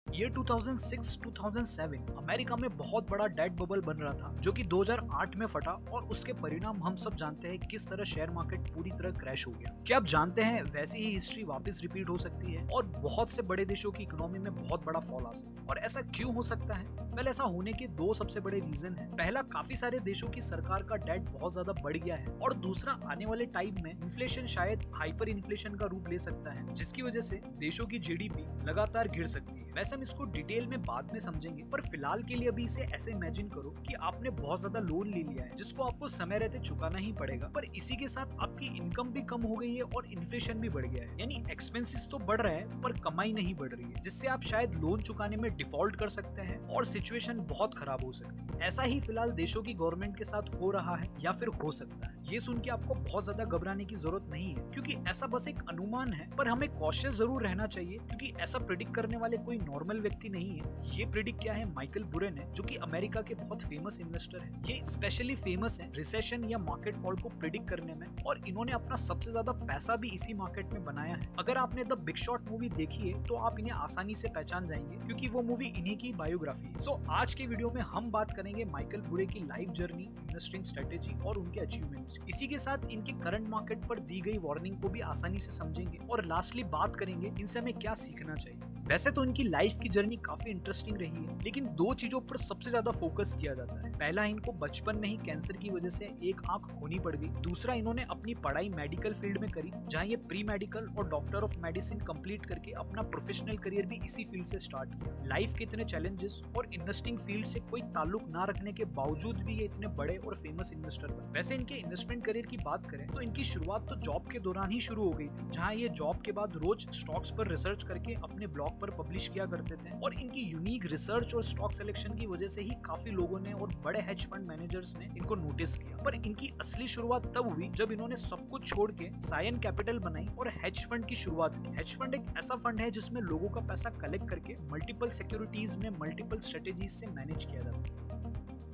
Year 2006-2007 America में बहुत बड़ा डेट बबल बन रहा था जो कि 2008 में फटा और उसके परिणाम हम सब जानते हैं किस तरह शेयर मार्केट पूरी तरह क्रैश हो गया। क्या आप जानते हैं वैसी ही हिस्ट्री वापस रिपीट हो सकती है और बहुत से बड़े देशों की इकोनॉमी में बहुत बड़ा फॉल आ सकता है। और ऐसा क्यों हो सकता है? पहले ऐसा होने के दो सबसे बड़े रीजन है। पहला, काफी सारे देशों की सरकार का डेट बहुत ज्यादा बढ़ गया है और दूसरा, आने वाले टाइम में इन्फ्लेशन शायद हाइपर इन्फ्लेशन का रूप ले सकता है जिसकी वजह से देशों की जीडीपी लगातार गिर सकती है। वैसे हम इसको डिटेल में बाद में समझेंगे, पर फिलहाल के लिए अभी इसे ऐसे इमेजिन करो कि आपने बहुत ज्यादा लोन ले लिया है जिसको आपको समय रहते चुकाना ही पड़ेगा, पर इसी के साथ आपकी इनकम भी कम हो गई है और इन्फ्लेशन भी बढ़ गया है। यानी एक्सपेंसेस तो बढ़ रहा है पर कमाई नहीं बढ़ रही है, जिससे आप शायद लोन चुकाने में डिफॉल्ट कर सकते हैं और सिचुएशन बहुत खराब हो सकती है। ऐसा ही फिलहाल देशों की गवर्नमेंट के साथ हो रहा है या फिर हो सकता है। ये सुन के आपको बहुत ज्यादा घबराने की जरूरत नहीं है क्योंकि ऐसा बस एक अनुमान है, पर हमें कॉशियस जरूर रहना चाहिए क्योंकि ऐसा प्रिडिक्ट करने वाले कोई नॉर्मल व्यक्ति नहीं है। ये प्रिडिक्ट किया है माइकल बुरेन ने, जो कि अमेरिका के बहुत फेमस इन्वेस्टर है। ये स्पेशली फेमस है रिसेशन या मार्केट फॉल को प्रिडिक्ट करने में और इन्होंने अपना सबसे ज्यादा पैसा भी इसी मार्केट में बनाया है। अगर आपने द बिग शॉट मूवी देखी है तो आप इन्हें आसानी से पहचान जाएंगे क्योंकि वो मूवी इन्हीं की बायोग्राफी है। सो आज के वीडियो में हम बात करेंगे माइकल बुरे की लाइफ जर्नी, इन्वेस्टिंग स्ट्रेटेजी और उनके अचीवमेंट्स। इसी के साथ इनके करंट मार्केट पर दी गई वार्निंग को भी आसानी से समझेंगे और लास्टली बात करेंगे इनसे हमें क्या सीखना चाहिए। वैसे तो इनकी लाइफ की जर्नी काफी इंटरेस्टिंग रही है, लेकिन दो चीजों पर सबसे ज्यादा फोकस किया जाता है। पहला, इनको बचपन में ही कैंसर की वजह से एक आंख खोनी पड़ गई। दूसरा, इन्होंने अपनी पढ़ाई मेडिकल फील्ड में करी, जहां ये प्री मेडिकल और डॉक्टर ऑफ मेडिसिन कंप्लीट करके अपना प्रोफेशनल करियर भी इसी फील्ड से स्टार्ट किया। लाइफ के इतने चैलेंजेस और इन्वेस्टिंग फील्ड से कोई ताल्लुक ना रखने के बावजूद भी ये इतने बड़े और फेमस इन्वेस्टर बने। वैसे इनके इन्वेस्टमेंट करियर की बात करें तो इनकी शुरुआत तो जॉब के दौरान ही शुरू हो गई थी, जहां ये जॉब के बाद रोज स्टॉक्स पर रिसर्च करके अपने ब्लॉग पर पब्लिश किया करते थे। और इनकी यूनिक रिसर्च और स्टॉक सिलेक्शन की वजह से ही काफी लोगों ने और बड़े हेज फंड मैनेजर्स ने इनको नोटिस किया। पर इनकी असली शुरुआत तब हुई जब इन्होंने सब कुछ छोड़ के सायन कैपिटल बनाई और हेज फंड की शुरुआत की। हेज फंड एक ऐसा फंड है जिसमें लोगों का पैसा कलेक्ट करके मल्टीपल सिक्योरिटीज में मल्टीपल स्ट्रेटेजीज से मैनेज किया जाता है।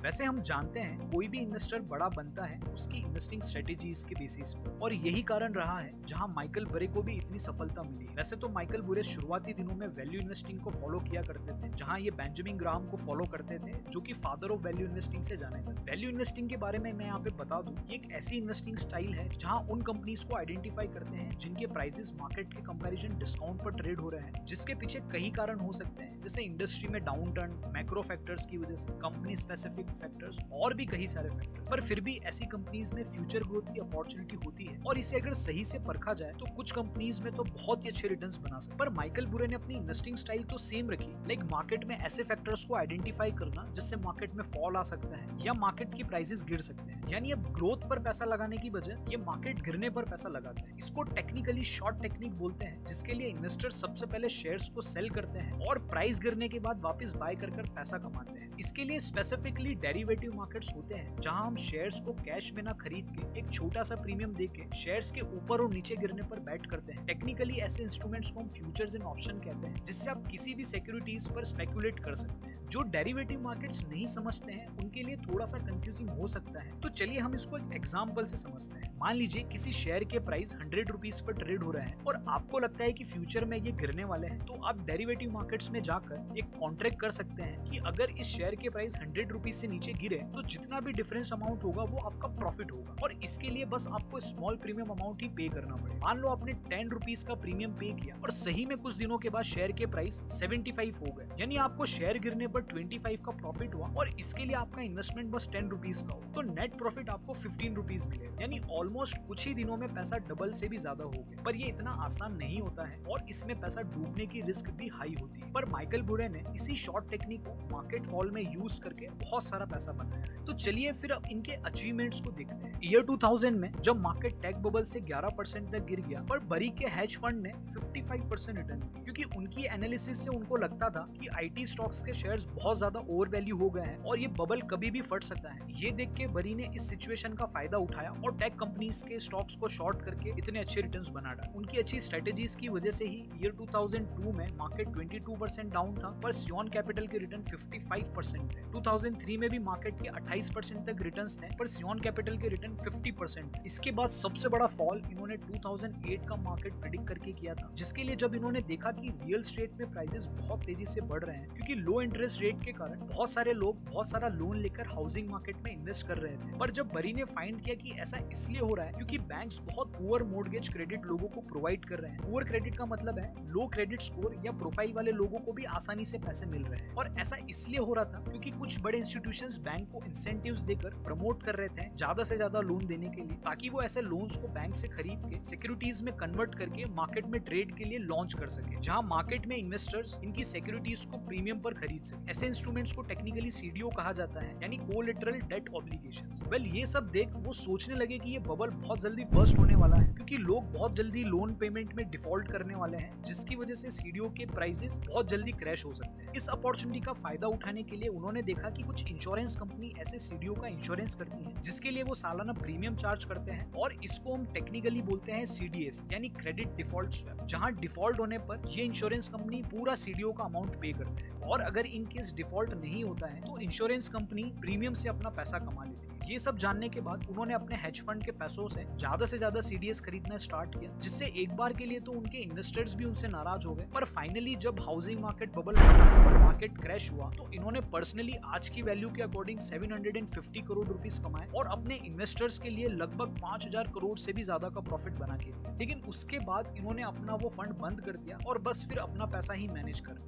वैसे हम जानते हैं कोई भी इन्वेस्टर बड़ा बनता है उसकी इन्वेस्टिंग स्ट्रेटेजीज के बेसिस पर, और यही कारण रहा है जहां माइकल बुरे को भी इतनी सफलता मिली। वैसे तो माइकल बुरे शुरुआती दिनों में वैल्यू इन्वेस्टिंग को फॉलो किया करते थे, जहां ये बेंजामिन ग्राहम को फॉलो करते थे जो कि फादर ऑफ वैल्यू इन्वेस्टिंग से जाने जाते। वैल्यू इन्वेस्टिंग के बारे में मैं यहाँ पे बता दूं, ये एक ऐसी इन्वेस्टिंग स्टाइल है जहां उन कंपनीज को आइडेंटिफाई करते हैं जिनके प्राइसेस मार्केट के कंपैरिजन डिस्काउंट पर ट्रेड हो रहे हैं, जिसके पीछे कई कारण हो सकते हैं, जैसे इंडस्ट्री में डाउन टर्न, मैक्रो फैक्टर्स की वजह से, कंपनी स्पेसिफिक फैक्टर्स और भी कई सारे फैक्टर। पर फिर भी ऐसी कंपनीज में फ्यूचर ग्रोथ की अपॉर्चुनिटी होती है और इसे अगर सही से परखा जाए तो कुछ कंपनीज में तो बहुत ही अच्छे रिटर्न्स बना सकते। पर माइकल बुरे ने अपनी इन्वेस्टिंग स्टाइल तो सेम रखी, लाइक मार्केट में ऐसे फैक्टर्स को आइडेंटिफाई करना जिससे मार्केट में फॉल आ सकता है या मार्केट की प्राइसेस गिर सकते हैं। यानी अब ग्रोथ पर पैसा लगाने की बजाय ये मार्केट गिरने पर पैसा लगाते हैं। इसको टेक्निकली शॉर्ट टेक्निक बोलते हैं, जिसके लिए इन्वेस्टर सबसे पहले शेयर्स को सेल करते हैं और प्राइस गिरने के बाद वापस बाय कर पैसा कमाते हैं। इसके लिए स्पेसिफिकली डेरिवेटिव मार्केट्स होते हैं जहां हम शेयर्स को कैश में ना खरीद के एक छोटा सा प्रीमियम देके शेयर्स के ऊपर और नीचे गिरने पर बैट करते हैं। टेक्निकली ऐसे इंस्ट्रूमेंट्स को हम फ्यूचर्स एंड ऑप्शन कहते हैं, जिससे आप किसी भी सिक्योरिटीज पर स्पेकुलेट कर सकते हैं। जो डेरिवेटिव मार्केट्स नहीं समझते हैं उनके लिए थोड़ा सा कंफ्यूजिंग हो सकता है, तो चलिए हम इसको एक एग्जांपल से समझते हैं। मान लीजिए किसी शेयर के प्राइस 100 रुपीज पर ट्रेड हो रहा है और आपको लगता है कि फ्यूचर में ये गिरने वाले हैं, तो आप डेरिवेटिव मार्केट्स में जाकर एक कॉन्ट्रैक्ट कर सकते हैं कि अगर इस शेयर के प्राइस 100 रुपीज से नीचे गिरे तो जितना भी डिफरेंस अमाउंट होगा वो आपका प्रॉफिट होगा, और इसके लिए बस आपको स्मॉल प्रीमियम अमाउंट ही पे करना पड़ेगा। मान लो आपने 10 रुपीज का प्रीमियम पे किया और सही में कुछ दिनों के बाद शेयर के प्राइस 75 हो गए, यानी आपको शेयर गिरने पर 25 का प्रॉफिट हुआ और इसके लिए आपका इन्वेस्टमेंट बस 10 रुपीज का हो, तो नेट प्रॉफिट आपको 15 रुपीज मिले, यानी ऑलमोस्ट कुछ ही दिनों में पैसा डबल से भी ज्यादा हो गया। पर ये इतना आसान नहीं होता है और इसमें पैसा डूबने की रिस्क भी हाई होती है। पर माइकल बुरे ने इसी शॉर्ट टेक्निक को मार्केट फॉल में यूज करके बहुत सारा पैसा बनाया है। तो चलिए फिर अब इनके अचीवमेंट्स को देखते हैं। ईयर 2000 में जब मार्केट टेक बबल से 11% तक गिर गया, पर बरी के हेज फंड ने 55% रिटर्न दिया, क्योंकि उनकी एनालिसिस से उनको लगता था कि आईटी स्टॉक्स के शेयर्स बहुत ज्यादा ओवर वैल्यू हो गए हैं और ये बबल कभी भी फट सकता है। ये देख के बरी ने इस सिचुएशन का फायदा उठाया और टेक कंपनीज के स्टॉक्स को शॉर्ट करके इतने अच्छे रिटर्न्स बना डाले। उनकी अच्छी स्ट्रेटेजीज की वजह से ही ईयर 2002 में मार्केट 22% डाउन था पर सियोन कैपिटल के रिटर्न 55% थे। 2003 में भी मार्केट के 28% तक रिटर्न्स थे पर सियोन कैपिटल के रिटर्न 50%। इसके बाद सबसे बड़ा फॉल इन्होंने 2008 का मार्केट प्रेडिक्ट करके किया था, जिसके लिए जब इन्होंने देखा कि रियल एस्टेट में प्राइसेस बहुत तेजी से बढ़ रहे हैं क्योंकि लो इंटरेस्ट रेट के कारण बहुत सारे लोग बहुत सारा लोन लेकर हाउसिंग मार्केट में इन्वेस्ट कर रहे थे। पर जब बरी ने फाइंड किया कि ऐसा इसलिए हो रहा है क्योंकि बैंक्स बहुत पुअर मॉर्गेज क्रेडिट लोगों को प्रोवाइड कर रहे हैं। पुअर क्रेडिट का मतलब है लो क्रेडिट स्कोर या प्रोफाइल वाले लोगों को भी आसानी से पैसे मिल रहे हैं। और ऐसा इसलिए हो रहा था क्योंकि कुछ बड़े इंस्टीट्यूशंस बैंक को इंसेंटिव्स देकर प्रमोट कर रहे थे ज्यादा से ज्यादा लोन देने के लिए, ताकि वो ऐसे लोन्स को बैंक से खरीद के सिक्योरिटीज में कन्वर्ट करके मार्केट में ट्रेड के लिए लॉन्च कर सके, जहां मार्केट में इन्वेस्टर्स इनकी सिक्योरिटीज को प्रीमियम पर खरीद सके। ऐसे इंस्ट्रूमेंट्स को टेक्निकली सीडीओ कहा जाता है, यानी कोलेटरल डेट ऑब्लिगेशंस। वेल, ये सब देख वो सोचने लगे कि ये बबल बहुत जल्दी बर्स्ट होने वाला है क्योंकि लोग बहुत जल्दी लोन पेमेंट में डिफॉल्ट करने वाले हैं, जिसकी वजह से सीडीओ के प्राइसेस बहुत जल्दी क्रैश हो सकते हैं। इस अपॉर्चुनिटी का फायदा उठाने के लिए उन्होंने देखा कि कुछ इंश्योरेंस कंपनी ऐसे सीडीओ का इंश्योरेंस करती है, जिसके लिए वो सालाना प्रीमियम चार्ज करते हैं और इसको हम टेक्निकली बोलते हैं सीडीएस यानी क्रेडिट डिफॉल्ट स्वैप, जहां डिफॉल्ट होने पर ये इंश्योरेंस कंपनी पूरा सीडीओ का अमाउंट पे करते हैं और अगर इन केस डिफॉल्ट नहीं होता है तो इंश्योरेंस कंपनी प्रीमियम से अपना पैसा कमा लेती है। ये सब जानने के बाद उन्होंने अपने हेज फंड के पैसों से ज्यादा सीडीएस खरीदना स्टार्ट किया, जिससे एक बार के लिए तो उनके इन्वेस्टर्स भी उनसे नाराज हो गए। पर फाइनली जब हाउसिंग मार्केट बबल फटा और मार्केट क्रैश हुआ तो इन्होंने पर्सनली आज की वैल्यू के अकॉर्डिंग 750 करोड़ रुपीस कमाए और अपने इन्वेस्टर्स के लिए लगभग 5000 करोड़ से भी ज्यादा का प्रॉफिट बना के दिया। लेकिन उसके बाद इन्होंने अपना वो फंड बंद कर दिया और बस फिर अपना पैसा ही मैनेज कर।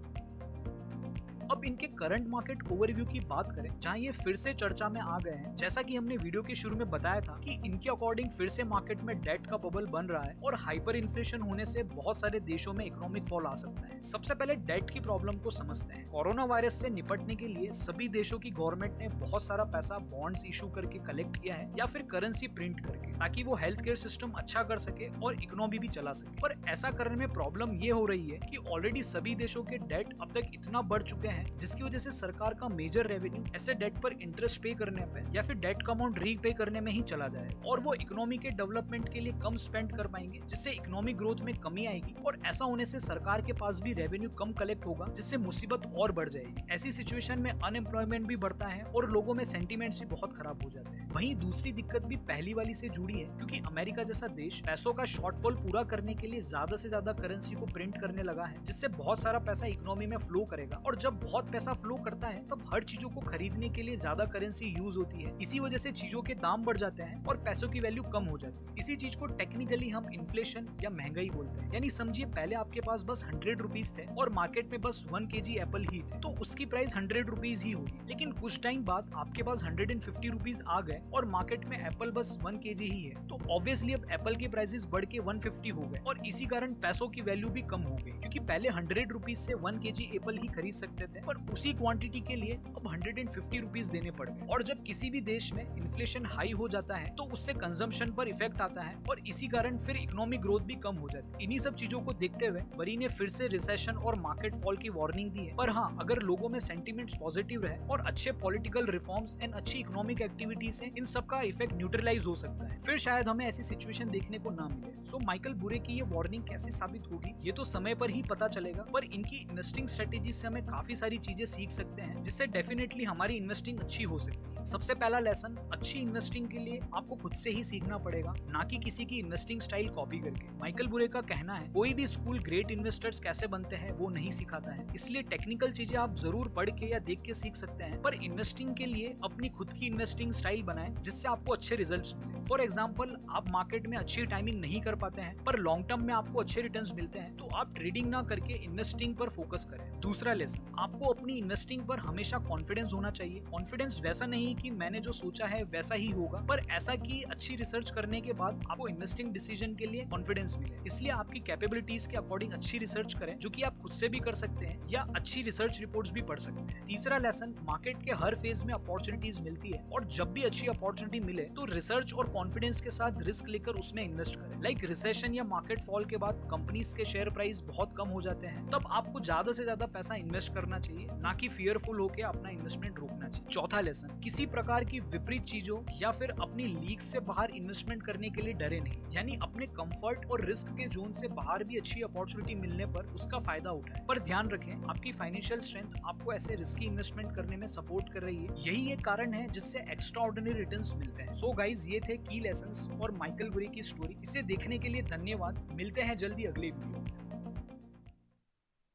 अब इनके करंट मार्केट ओवरव्यू की बात करें, जहां ये फिर से चर्चा में आ गए हैं। जैसा कि हमने वीडियो के शुरू में बताया था कि इनके अकॉर्डिंग फिर से मार्केट में डेट का बबल बन रहा है और हाइपर इन्फ्लेशन होने से बहुत सारे देशों में इकोनॉमिक फॉल आ सकता है। सबसे पहले डेट की प्रॉब्लम को समझते हैं। कोरोना वायरस से निपटने के लिए सभी देशों की गवर्नमेंट ने बहुत सारा पैसा बॉन्ड्स इशू करके कलेक्ट किया है या फिर करेंसी प्रिंट करके, ताकि वो हेल्थ केयर सिस्टम अच्छा कर सके और इकोनॉमी भी चला सके। पर ऐसा करने में प्रॉब्लम ये हो रही है कि ऑलरेडी सभी देशों के डेट अब तक इतना बढ़ चुके हैं जिसकी वजह से सरकार का मेजर रेवेन्यू ऐसे डेट पर इंटरेस्ट पे करने पे या फिर डेट का अमाउंट रीपे करने में ही चला जाए और वो इकोनॉमी के डेवलपमेंट के लिए कम स्पेंड कर पाएंगे, जिससे इकोनॉमिक ग्रोथ में कमी आएगी और ऐसा होने से सरकार के पास भी रेवेन्यू कम कलेक्ट होगा, जिससे मुसीबत और बढ़ जाएगी। ऐसी सिचुएशन में अनएम्प्लॉयमेंट भी बढ़ता है और लोगों में सेंटीमेंट्स भी बहुत खराब हो जाते हैं। वहीं दूसरी दिक्कत भी पहली वाली से जुड़ी है, क्योंकि अमेरिका जैसा देश पैसों का शॉर्टफॉल पूरा करने के लिए ज्यादा से ज्यादा करेंसी को प्रिंट करने लगा है, जिससे बहुत सारा पैसा इकोनॉमी में फ्लो करेगा और जब बहुत पैसा फ्लो करता है तब हर चीजों को खरीदने के लिए ज्यादा करेंसी यूज होती है। इसी वजह से चीजों के दाम बढ़ जाते हैं और पैसों की वैल्यू कम हो जाती है। इसी चीज को टेक्निकली हम इन्फ्लेशन या महंगाई बोलते हैं। यानी समझिए पहले आपके पास बस 100 रुपीज थे और मार्केट में बस 1 kg एप्पल ही थे, तो उसकी प्राइस 100 रुपीज ही होगी। लेकिन कुछ टाइम बाद आपके पास 150 रुपीज आ गए और मार्केट में एप्पल बस 1 kg ही है, तो ऑब्वियसली अब एप्पल के प्राइसेस बढ़ के 150 हो गए और इसी कारण पैसों की वैल्यू भी कम हो गई, क्योंकि पहले 100 रुपीज से 1 kg एप्पल ही खरीद सकते थे, पर उसी क्वांटिटी के लिए अब 150 रुपीज देने पड़ गए। और जब किसी भी देश में इन्फ्लेशन हाई हो जाता है तो उससे कंजम्पशन पर इफेक्ट आता है और इसी कारण फिर इकोनॉमिक ग्रोथ भी कम हो जाती है। इन्हीं सब चीजों को देखते हुए बरी ने फिर से रिसेशन और मार्केट फॉल की वार्निंग दी है। पर हाँ, अगर लोगों में सेंटीमेंट्स पॉजिटिव रहे और अच्छे पॉलिटिकल रिफॉर्म्स एंड अच्छी इकोनॉमिक एक्टिविटी से इन सब का इफेक्ट न्यूट्रलाइज हो सकता है, फिर शायद हमें ऐसी सिचुएशन देखने को ना मिले। सो माइकल बुरे की ये वार्निंग कैसे साबित होगी ये तो समय पर ही पता चलेगा, पर इनकी इन्वेस्टिंग स्ट्रेटेजी से हमें काफी सारी चीजें सीख सकते हैं, जिससे डेफिनेटली हमारी इन्वेस्टिंग अच्छी हो सकती है। सबसे पहला लेसन, अच्छी इन्वेस्टिंग के लिए आपको खुद से ही सीखना पड़ेगा, ना कि किसी की इन्वेस्टिंग स्टाइल कॉपी करके। माइकल बुरे का कहना है, कोई भी स्कूल ग्रेट इन्वेस्टर्स कैसे बनते हैं वो नहीं सिखाता है, इसलिए टेक्निकल चीजें आप जरूर पढ़ के या देख के सीख सकते हैं, पर इन्वेस्टिंग के लिए अपनी खुद की इन्वेस्टिंग स्टाइल बनाएं जिससे आपको अच्छे रिजल्ट्स मिले। फॉर एग्जाम्पल, आप मार्केट में अच्छी टाइमिंग नहीं कर पाते हैं पर लॉन्ग टर्म में आपको अच्छे रिटर्न्स मिलते हैं, तो आप ट्रेडिंग ना करके इन्वेस्टिंग पर फोकस करें। दूसरा लेसन, आपको अपनी इन्वेस्टिंग पर हमेशा कॉन्फिडेंस होना चाहिए। कॉन्फिडेंस वैसा नहीं कि मैंने जो सोचा है वैसा ही होगा, पर ऐसा कि अच्छी रिसर्च करने के बाद आपको इन्वेस्टिंग डिसीजन के लिए कॉन्फिडेंस मिले। इसलिए आपकी कैपेबिलिटीज के अकॉर्डिंग अच्छी रिसर्च करें, जो कि आप खुद से भी कर सकते हैं या अच्छी रिसर्च रिपोर्ट्स भी पढ़ सकते हैं। तीसरा लेसन, मार्केट के हर फेज में अपॉर्चुनिटीज मिलती है और जब भी अच्छी अपॉर्चुनिटी मिले तो रिसर्च और कॉन्फिडेंस के साथ रिस्क लेकर उसमें इन्वेस्ट करें। लाइक रिसेशन या मार्केट फॉल के बाद कंपनीज के शेयर प्राइस बहुत कम हो जाते हैं, तब आपको ज्यादा से ज्यादा पैसा इन्वेस्ट करना चाहिए, ना कि फियरफुल होकर अपना इन्वेस्टमेंट रोकना चाहिए। चौथा लेसन, किसी प्रकार की विपरीत चीजों या फिर अपनी लीग से बाहर इन्वेस्टमेंट करने के लिए डरे नहीं, यानी अपने कंफर्ट और रिस्क के जोन से बाहर भी अच्छी अपॉर्चुनिटी मिलने पर उसका फायदा उठाएं। पर ध्यान रखें, आपकी फाइनेंशियल स्ट्रेंथ आपको ऐसे रिस्की इन्वेस्टमेंट करने में सपोर्ट कर रही है। यही एक कारण है जिससे एक्स्ट्रा ऑर्डिनरी रिटर्न्स मिलते हैं। सो गाइज, ये थे की लेसन्स और माइकल बुरी की स्टोरी। इसे देखने के लिए धन्यवाद। मिलते हैं जल्दी अगले वीडियो में।